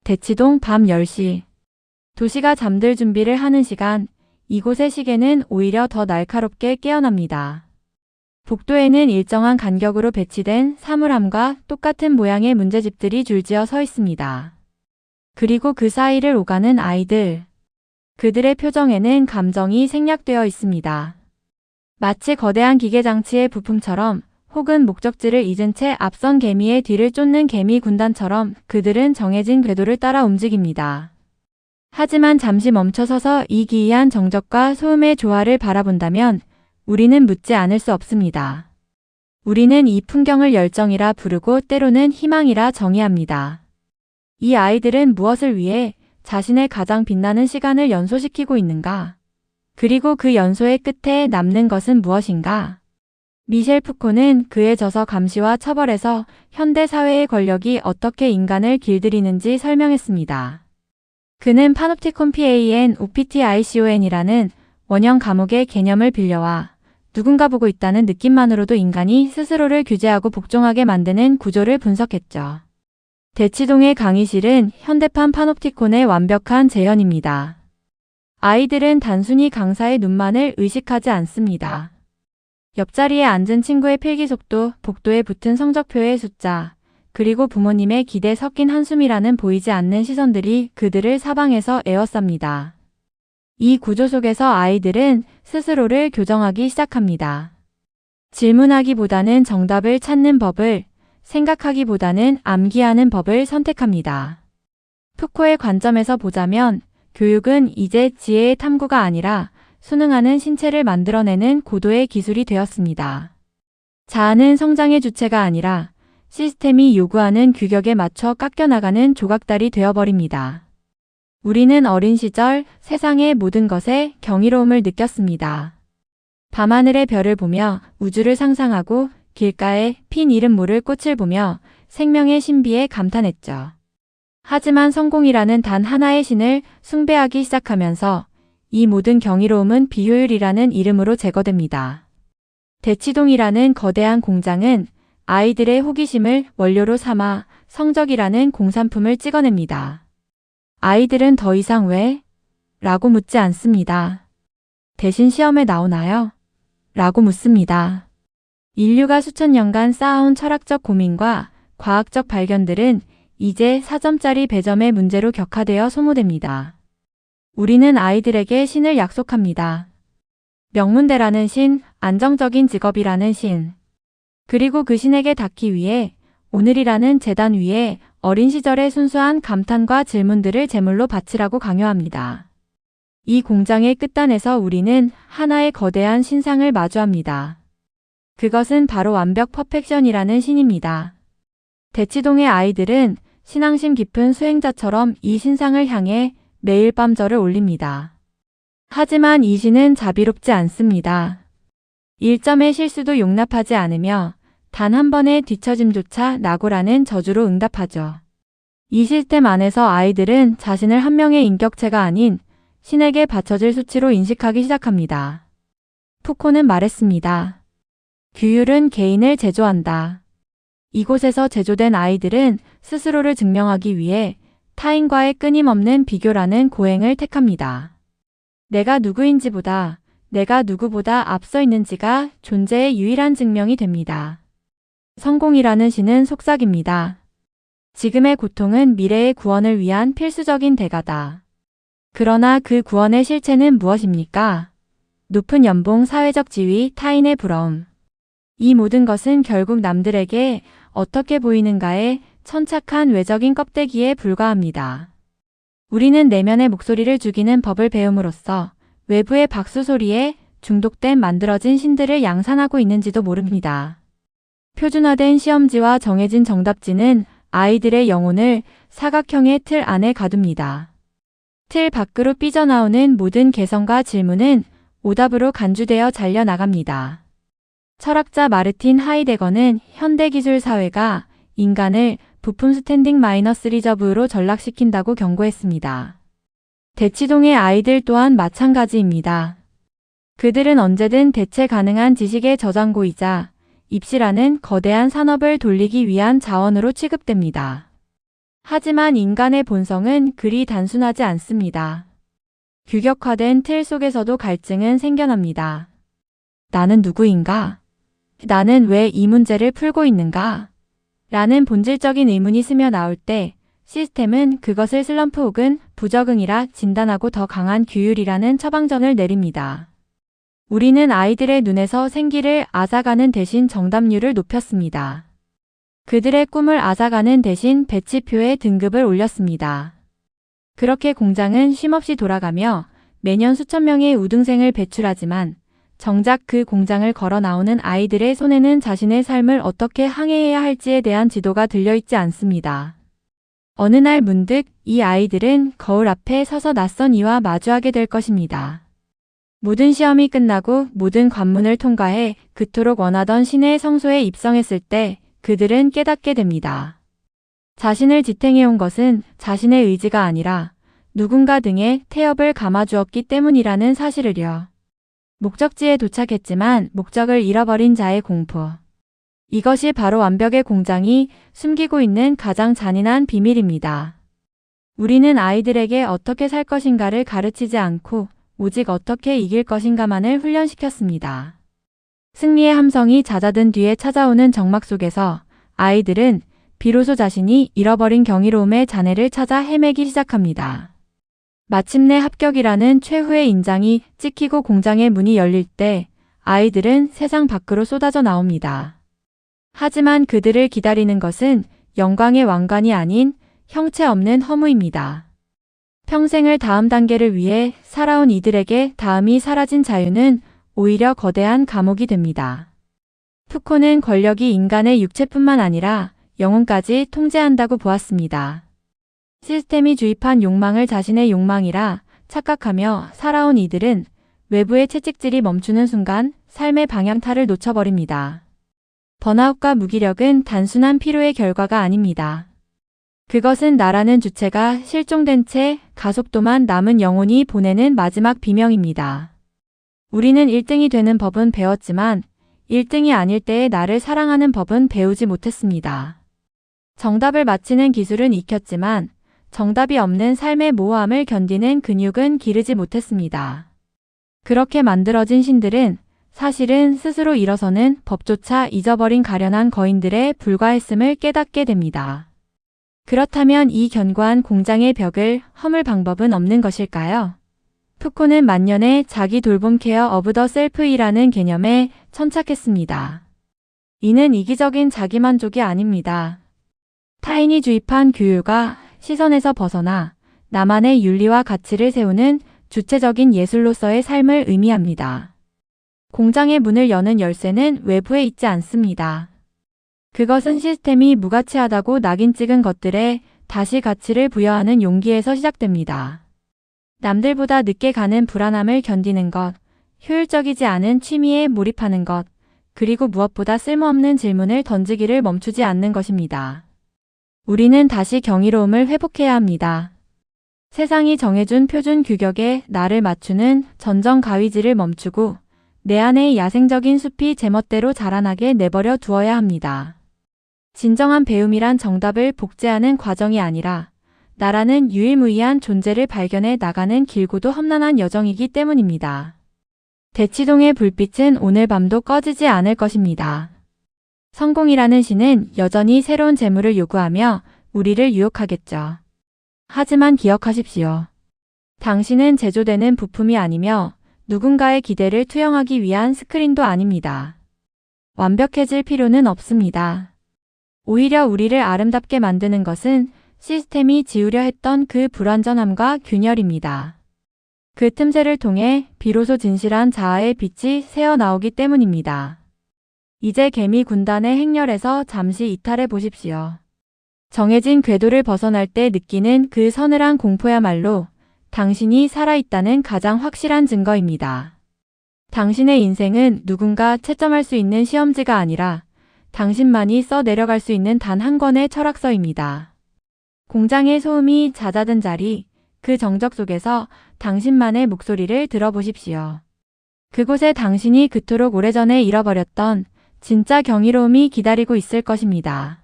대치동 밤 10시. 도시가 잠들 준비를 하는 시간, 이곳의 시계는 오히려 더 날카롭게 깨어납니다. 복도에는 일정한 간격으로 배치된 사물함과 똑같은 모양의 문제집들이 줄지어 서 있습니다. 그리고 그 사이를 오가는 아이들. 그들의 표정에는 감정이 생략되어 있습니다. 마치 거대한 기계장치의 부품처럼 혹은 목적지를 잊은 채 앞선 개미의 뒤를 쫓는 개미 군단처럼 그들은 정해진 궤도를 따라 움직입니다. 하지만 잠시 멈춰서서 이 기이한 정적과 소음의 조화를 바라본다면 우리는 묻지 않을 수 없습니다. 우리는 이 풍경을 열정이라 부르고 때로는 희망이라 정의합니다. 이 아이들은 무엇을 위해 자신의 가장 빛나는 시간을 연소시키고 있는가? 그리고 그 연소의 끝에 남는 것은 무엇인가? 미셸 푸코는 그의 저서 감시와 처벌에서 현대 사회의 권력이 어떻게 인간을 길들이는지 설명했습니다. 그는 파놉티콘 PANOPTICON이라는 원형 감옥의 개념을 빌려와 누군가 보고 있다는 느낌만으로도 인간이 스스로를 규제하고 복종하게 만드는 구조를 분석했죠. 대치동의 강의실은 현대판 파놉티콘의 완벽한 재현입니다. 아이들은 단순히 강사의 눈만을 의식하지 않습니다. 옆자리에 앉은 친구의 필기속도, 복도에 붙은 성적표의 숫자, 그리고 부모님의 기대 섞인 한숨이라는 보이지 않는 시선들이 그들을 사방에서 에워쌉니다. 이 구조 속에서 아이들은 스스로를 교정하기 시작합니다. 질문하기보다는 정답을 찾는 법을, 생각하기보다는 암기하는 법을 선택합니다. 푸코의 관점에서 보자면 교육은 이제 지혜의 탐구가 아니라 수능하는 신체를 만들어내는 고도의 기술이 되었습니다. 자아는 성장의 주체가 아니라 시스템이 요구하는 규격에 맞춰 깎여나가는 조각달이 되어버립니다. 우리는 어린 시절 세상의 모든 것에 경이로움을 느꼈습니다. 밤하늘의 별을 보며 우주를 상상하고 길가에 핀 이름 모를 꽃을 보며 생명의 신비에 감탄했죠. 하지만 성공이라는 단 하나의 신을 숭배하기 시작하면서 이 모든 경이로움은 비효율이라는 이름으로 제거됩니다. 대치동이라는 거대한 공장은 아이들의 호기심을 원료로 삼아 성적이라는 공산품을 찍어냅니다. 아이들은 더 이상 왜? 라고 묻지 않습니다. 대신 시험에 나오나요? 라고 묻습니다. 인류가 수천 년간 쌓아온 철학적 고민과 과학적 발견들은 이제 4점짜리 배점의 문제로 격화되어 소모됩니다. 우리는 아이들에게 신을 약속합니다. 명문대라는 신, 안정적인 직업이라는 신. 그리고 그 신에게 닿기 위해 오늘이라는 제단 위에 어린 시절의 순수한 감탄과 질문들을 제물로 바치라고 강요합니다. 이 공장의 끝단에서 우리는 하나의 거대한 신상을 마주합니다. 그것은 바로 완벽 퍼펙션이라는 신입니다. 대치동의 아이들은 신앙심 깊은 수행자처럼 이 신상을 향해 매일 밤 절을 올립니다. 하지만 이 신은 자비롭지 않습니다. 1점의 실수도 용납하지 않으며 단 한 번의 뒤처짐조차 낙오라는 저주로 응답하죠. 이 시스템 안에서 아이들은 자신을 한 명의 인격체가 아닌 신에게 바쳐질 수치로 인식하기 시작합니다. 푸코는 말했습니다. 규율은 개인을 제조한다. 이곳에서 제조된 아이들은 스스로를 증명하기 위해 타인과의 끊임없는 비교라는 고행을 택합니다. 내가 누구인지보다 내가 누구보다 앞서 있는지가 존재의 유일한 증명이 됩니다. 성공이라는 신은 속삭입니다. 지금의 고통은 미래의 구원을 위한 필수적인 대가다. 그러나 그 구원의 실체는 무엇입니까? 높은 연봉, 사회적 지위, 타인의 부러움. 이 모든 것은 결국 남들에게 어떻게 보이는가에 천착한 외적인 껍데기에 불과합니다. 우리는 내면의 목소리를 죽이는 법을 배움으로써 외부의 박수 소리에 중독된 만들어진 신들을 양산하고 있는지도 모릅니다. 표준화된 시험지와 정해진 정답지는 아이들의 영혼을 사각형의 틀 안에 가둡니다. 틀 밖으로 삐져나오는 모든 개성과 질문은 오답으로 간주되어 잘려나갑니다. 철학자 마르틴 하이데거는 현대기술 사회가 인간을 부품 스탠딩 마이너스 리저브로 전락시킨다고 경고했습니다. 대치동의 아이들 또한 마찬가지입니다. 그들은 언제든 대체 가능한 지식의 저장고이자 입시라는 거대한 산업을 돌리기 위한 자원으로 취급됩니다. 하지만 인간의 본성은 그리 단순하지 않습니다. 규격화된 틀 속에서도 갈증은 생겨납니다. 나는 누구인가? 나는 왜 이 문제를 풀고 있는가? 라는 본질적인 의문이 스며 나올 때 시스템은 그것을 슬럼프 혹은 부적응이라 진단하고 더 강한 규율이라는 처방전을 내립니다. 우리는 아이들의 눈에서 생기를 앗아가는 대신 정답률을 높였습니다. 그들의 꿈을 앗아가는 대신 배치표의 등급을 올렸습니다. 그렇게 공장은 쉼없이 돌아가며 매년 수천 명의 우등생을 배출하지만 정작 그 공장을 걸어 나오는 아이들의 손에는 자신의 삶을 어떻게 항해해야 할지에 대한 지도가 들려있지 않습니다. 어느 날 문득 이 아이들은 거울 앞에 서서 낯선 이와 마주하게 될 것입니다. 모든 시험이 끝나고 모든 관문을 통과해 그토록 원하던 신의 성소에 입성했을 때 그들은 깨닫게 됩니다. 자신을 지탱해온 것은 자신의 의지가 아니라 누군가 등에 태엽을 감아주었기 때문이라는 사실을요. 목적지에 도착했지만 목적을 잃어버린 자의 공포. 이것이 바로 완벽의 공장이 숨기고 있는 가장 잔인한 비밀입니다. 우리는 아이들에게 어떻게 살 것인가를 가르치지 않고 오직 어떻게 이길 것인가만을 훈련시켰습니다. 승리의 함성이 잦아든 뒤에 찾아오는 적막 속에서 아이들은 비로소 자신이 잃어버린 경이로움의 잔해를 찾아 헤매기 시작합니다. 마침내 합격이라는 최후의 인장이 찍히고 공장의 문이 열릴 때 아이들은 세상 밖으로 쏟아져 나옵니다. 하지만 그들을 기다리는 것은 영광의 왕관이 아닌 형체 없는 허무입니다. 평생을 다음 단계를 위해 살아온 이들에게 다음이 사라진 자유는 오히려 거대한 감옥이 됩니다. 푸코는 권력이 인간의 육체뿐만 아니라 영혼까지 통제한다고 보았습니다. 시스템이 주입한 욕망을 자신의 욕망이라 착각하며 살아온 이들은 외부의 채찍질이 멈추는 순간 삶의 방향타를 놓쳐버립니다. 번아웃과 무기력은 단순한 피로의 결과가 아닙니다. 그것은 나라는 주체가 실종된 채 가속도만 남은 영혼이 보내는 마지막 비명입니다. 우리는 1등이 되는 법은 배웠지만 1등이 아닐 때의 나를 사랑하는 법은 배우지 못했습니다. 정답을 맞히는 기술은 익혔지만 정답이 없는 삶의 모호함을 견디는 근육은 기르지 못했습니다. 그렇게 만들어진 신들은 사실은 스스로 일어서는 법조차 잊어버린 가련한 거인들에 불과했음을 깨닫게 됩니다. 그렇다면 이 견고한 공장의 벽을 허물 방법은 없는 것일까요? 푸코는 만년의 자기 돌봄 케어 어브 더 셀프이라는 개념에 천착했습니다. 이는 이기적인 자기만족이 아닙니다. 타인이 주입한 규율과 시선에서 벗어나 나만의 윤리와 가치를 세우는 주체적인 예술로서의 삶을 의미합니다. 공장의 문을 여는 열쇠는 외부에 있지 않습니다. 그것은 시스템이 무가치하다고 낙인 찍은 것들에 다시 가치를 부여하는 용기에서 시작됩니다. 남들보다 늦게 가는 불안함을 견디는 것, 효율적이지 않은 취미에 몰입하는 것, 그리고 무엇보다 쓸모없는 질문을 던지기를 멈추지 않는 것입니다. 우리는 다시 경이로움을 회복해야 합니다. 세상이 정해준 표준 규격에 나를 맞추는 전정 가위질을 멈추고 내 안의 야생적인 숲이 제멋대로 자라나게 내버려 두어야 합니다. 진정한 배움이란 정답을 복제하는 과정이 아니라 나라는 유일무이한 존재를 발견해 나가는 길고도 험난한 여정이기 때문입니다. 대치동의 불빛은 오늘 밤도 꺼지지 않을 것입니다. 성공이라는 신은 여전히 새로운 재물을 요구하며 우리를 유혹하겠죠. 하지만 기억하십시오. 당신은 제조되는 부품이 아니며 누군가의 기대를 투영하기 위한 스크린도 아닙니다. 완벽해질 필요는 없습니다. 오히려 우리를 아름답게 만드는 것은 시스템이 지우려 했던 그 불완전함과 균열입니다. 그 틈새를 통해 비로소 진실한 자아의 빛이 새어나오기 때문입니다. 이제 개미 군단의 행렬에서 잠시 이탈해 보십시오. 정해진 궤도를 벗어날 때 느끼는 그 서늘한 공포야말로 당신이 살아있다는 가장 확실한 증거입니다. 당신의 인생은 누군가 채점할 수 있는 시험지가 아니라 당신만이 써 내려갈 수 있는 단 한 권의 철학서입니다. 공장의 소음이 잦아든 자리, 그 정적 속에서 당신만의 목소리를 들어보십시오. 그곳에 당신이 그토록 오래전에 잃어버렸던 진짜 경이로움이 기다리고 있을 것입니다.